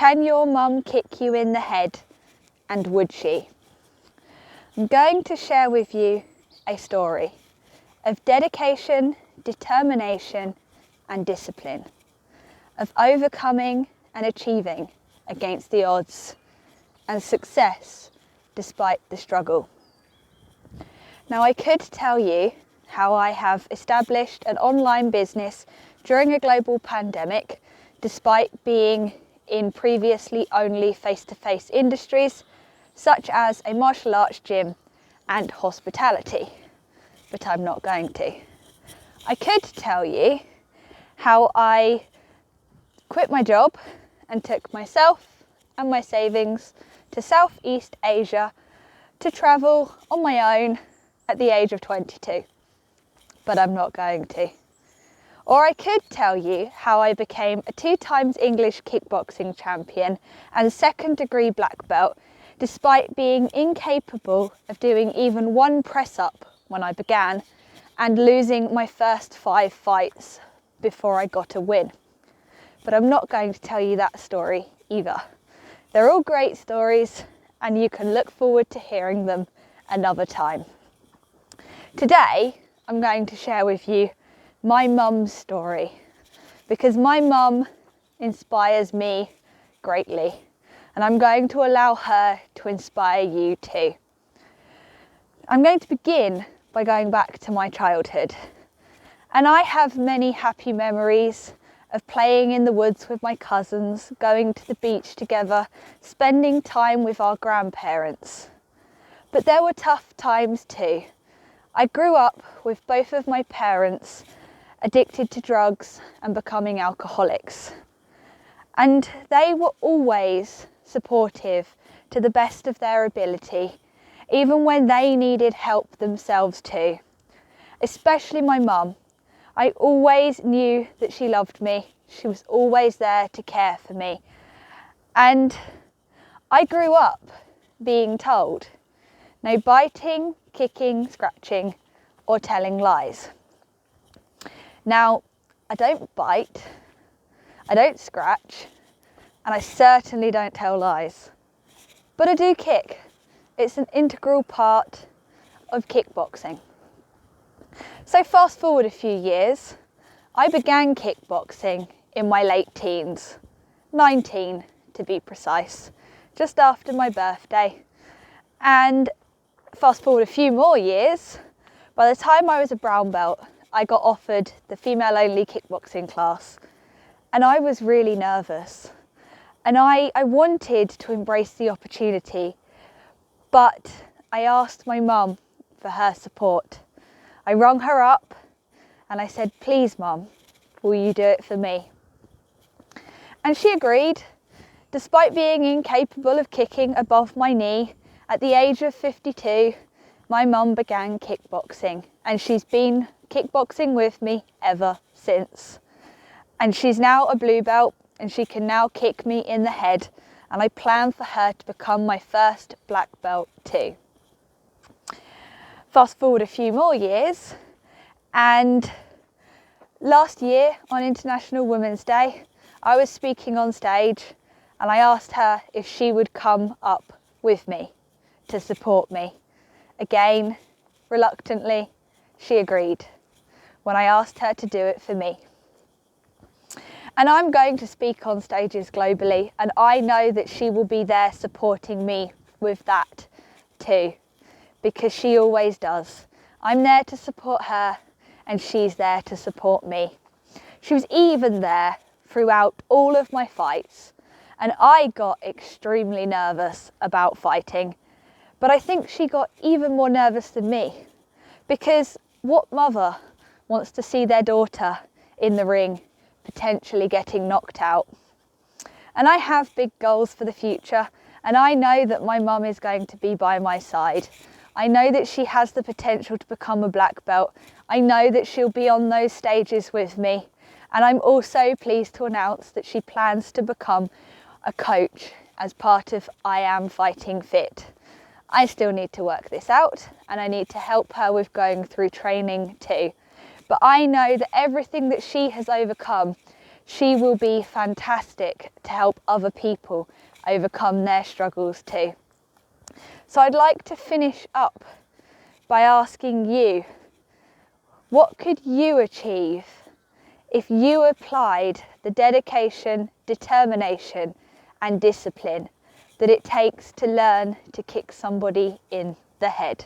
Can your mum kick you in the head? And would she? I'm going to share with you a story of dedication, determination and discipline, of overcoming and achieving against the odds, and success despite the struggle. Now, I could tell you how I have established an online business during a global pandemic, despite being in previously only face-to-face industries, such as a martial arts gym and hospitality, but I'm not going to. I could tell you how I quit my job and took myself and my savings to Southeast Asia to travel on my own at the age of 22, but I'm not going to. Or I could tell you how I became a 2-time English kickboxing champion and 2nd degree black belt, despite being incapable of doing even one press up when I began and losing my first 5 fights before I got a win. But I'm not going to tell you that story either. They're all great stories and you can look forward to hearing them another time. Today, I'm going to share with you my mum's story, because my mum inspires me greatly, and I'm going to allow her to inspire you too. I'm going to begin by going back to my childhood, and I have many happy memories of playing in the woods with my cousins, going to the beach together, spending time with our grandparents. But there were tough times too. I grew up with both of my parents addicted to drugs and becoming alcoholics. And they were always supportive to the best of their ability, even when they needed help themselves too. Especially my mum. I always knew that she loved me. She was always there to care for me. And I grew up being told, no biting, kicking, scratching, or telling lies. Now, I don't bite, I don't scratch, and I certainly don't tell lies. But I do kick. It's an integral part of kickboxing. So fast forward a few years, I began kickboxing in my late teens, 19 to be precise, just after my birthday. And fast forward a few more years, by the time I was a brown belt, I got offered the female-only kickboxing class, and I was really nervous. And I wanted to embrace the opportunity, but I asked my mum for her support. I rung her up and I said, "Please, Mum, will you do it for me?" And she agreed. Despite being incapable of kicking above my knee, at the age of 52, my mum began kickboxing, and she's been kickboxing with me ever since. And she's now a blue belt, and she can now kick me in the head, and I plan for her to become my first black belt too. Fast forward a few more years, and last year on International Women's Day, I was speaking on stage and I asked her if she would come up with me to support me. Again, reluctantly, she agreed when I asked her to do it for me. And I'm going to speak on stages globally, and I know that she will be there supporting me with that too, because she always does. I'm there to support her and she's there to support me. She was even there throughout all of my fights, and I got extremely nervous about fighting, but I think she got even more nervous than me, because what mother wants to see their daughter in the ring potentially getting knocked out? And I have big goals for the future, and I know that my mum is going to be by my side. I know that she has the potential to become a black belt. I know that she'll be on those stages with me, and I'm also pleased to announce that she plans to become a coach as part of I Am Fighting Fit. I still need to work this out, and I need to help her with going through training too. But I know that everything that she has overcome she will be fantastic to help other people overcome their struggles too. So I'd like to finish up by asking you, what could you achieve if you applied the dedication, determination and discipline that it takes to learn to kick somebody in the head?